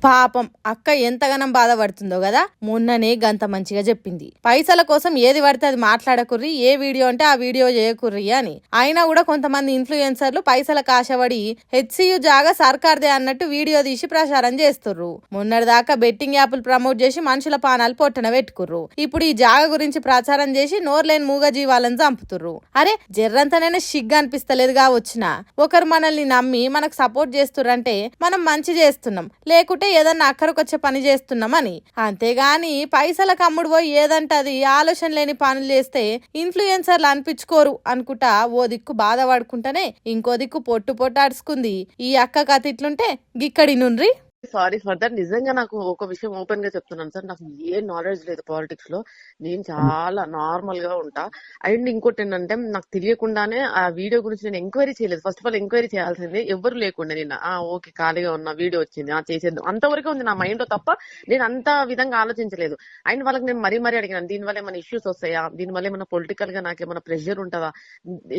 పాపం అక్క ఎంతగానం బాధపడుతుందో కదా. మొన్ననే గంత మంచిగా చెప్పింది, పైసల కోసం ఏది పడితే అది మాట్లాడకుర్రి, ఏ వీడియో అంటే ఆ వీడియో చేయకుర్రి అని. అయినా కూడా కొంతమంది ఇన్ఫ్లుయెన్సర్లు పైసలకు ఆశపడి హెచ్సియు జాగా సర్కార్దే అన్నట్టు వీడియో తీసి ప్రచారం చేస్తుర్రు. మొన్నటిదాకా బెట్టింగ్ యాప్లు ప్రమోట్ చేసి మనుషుల పానాలు పొట్టన పెట్టుకుర్రు. ఇప్పుడు ఈ జాగా గురించి ప్రచారం చేసి నోర్లేని మూగ జీవాలను చంపుతుర్రు. అరే జర్రంతనైనా సిగ్గు అనిపిస్తలేదుగా. వచ్చిన ఒకరు మనల్ని నమ్మి మనకు సపోర్ట్ చేస్తుర్రంటే మనం మంచి చేస్తున్నాం, లేకుంటే ఏదన్నా అక్కడికొచ్చే పని చేస్తున్నామని. అంతేగాని పైసలకు అమ్ముడు పోయి ఏదంటే అది ఆలోచన లేని పనులు చేస్తే ఇన్ఫ్లుయెన్సర్లు అనిపించుకోరు అనుకుంటా ఓ దిక్కు బాధపడుకుంటానే ఇంకో దిక్కు పొట్టు పొట్టాడుచుకుంది. ఈ అక్క కథ ఇట్లుంటే గిక్కడి నుండ్రి. Sorry for that. నిజంగా నాకు ఒక విషయం ఓపెన్ గా చెప్తున్నాను సార్, నాకు ఏ నాలెడ్జ్ లేదు పాలిటిక్స్ లో. నేను చాలా నార్మల్ గా ఉంటా. అండ్ ఇంకోటి ఏంటంటే, నాకు తెలియకుండానే ఆ వీడియో గురించి నేను ఎంక్వైరీ చేయలేదు. ఫస్ట్ ఆఫ్ ఆల్ ఎంక్వైరీ చేయాల్సిందే ఎవరు లేకుండా. నేను ఓకే ఖాళీగా ఉన్న వీడియో వచ్చింది చేసేద్దాం అంతవరకు ఉంది నా మైండ్ లో తప్ప నేను అంత విధంగా ఆలోచించలేదు. అండ్ వాళ్ళకి నేను మరీ అడిగాను, దీనివల్ల ఏమైనా ఇష్యూస్ వస్తాయా, దీనివల్ల ఏమైనా పొలిటికల్ గా నాకు ఏమైనా ప్రెషర్ ఉంటుందా,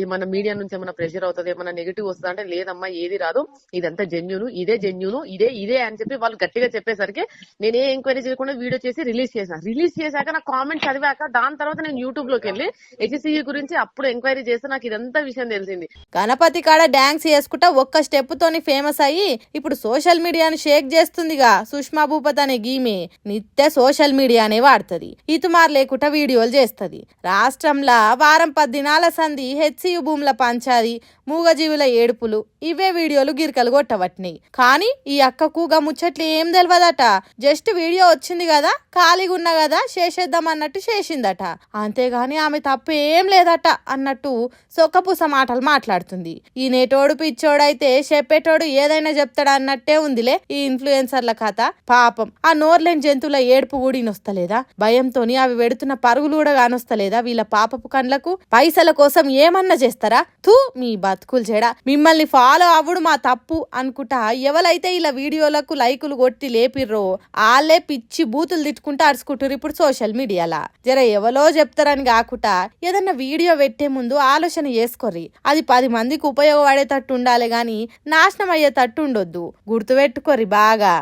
ఏమైనా మీడియా నుంచి ఏమైనా ప్రెషర్ అవుతుంది, ఏమైనా నెగిటివ్ వస్తుందా అంటే లేదమ్మా ఏది రాదు, ఇదంతా జెన్యూన్, ఇదే జెన్యూన్, ఇదే అని చెప్పి వాళ్ళు గట్టిగా చెప్పేసరికి నేను ఏ ఎంక్వైరీ చేయకుండా వీడియో చేసి రిలీజ్ చేశాక నా కామెంట్ చదివాక దాని తర్వాత నేను యూట్యూబ్ లోకి వెళ్ళి హెచ్సిఈ గురించి అప్పుడు ఎంక్వైరీ చేస్తే నాకు ఇదంతా విషయం తెలిసింది. గణపతి కాడ డాన్స్ చేసుకుంటా ఒక్క స్టెప్ తోని ఫేమస్ అయ్యి ఇప్పుడు సోషల్ మీడియాను షేక్ చేస్తుందిగా సుష్మా భూపత్ అనే గీమే. నిత్య సోషల్ మీడియానే వాడుతుంది, ఇతుమార్ లేకుండా వీడియోలు చేస్తుంది. రాష్ట్రంలో వారం 10 దినాల సంధి హెచ్సియు భూముల పంచాది, మూగజీవుల ఏడుపులు, ఇవే వీడియోలు గిరికలు కొట్టవట్టినాయి. కానీ ఈ అక్కకు గా ముచ్చట్లు ఏం తెలియదట. జస్ట్ వీడియో వచ్చింది కదా, ఖాళీగా ఉన్నా కదా చేసేద్దాం అన్నట్టు చేసిందట. అంతేగాని ఆమె తప్పు ఏం లేదట అన్నట్టు సొక్కపూస మాటలు మాట్లాడుతుంది. ఈ నేటోడు పిచ్చోడైతే చెప్పేటోడు ఏదైనా చెప్తాడు అన్నట్టే ఉందిలే ఈ ఇన్ఫ్లుయెన్సర్ల కథ. పాపం ఆ నోర్లేని జంతువుల ఏడుపు కూడా ఇనొస్తలేదా, భయంతోని అవి వెడుతున్న పరుగులు కూడా కానొస్తలేదా వీళ్ళ పాపపు కండ్లకు. పైసల కోసం ఏమన్నా చేస్తారా, తూ మీ బతుకులు చెడా. మిమ్మల్ని ఫాలో అవ్వడు మా తప్పు అనుకుంటా ఎవరైతే ఇలా వీడియోలకు లైకులు కొట్టి లేపిర్రో వాళ్ళే పిచ్చి బూతులు తిట్టుకుంటూ అరుచుకుంటారు ఇప్పుడు సోషల్ మీడియాలా. జర ఎవరో చెప్తారని కాకుండా ఏదన్నా వీడియో పెట్టే ముందు ఆలోచన చేసుకోర్రి. అది 10 మందికి ఉపయోగపడేటట్టు ఉండాలి గాని నాశనం అయ్యేటట్టు ఉండొద్దు. గుర్తుపెట్టుకోర్రి బాగా.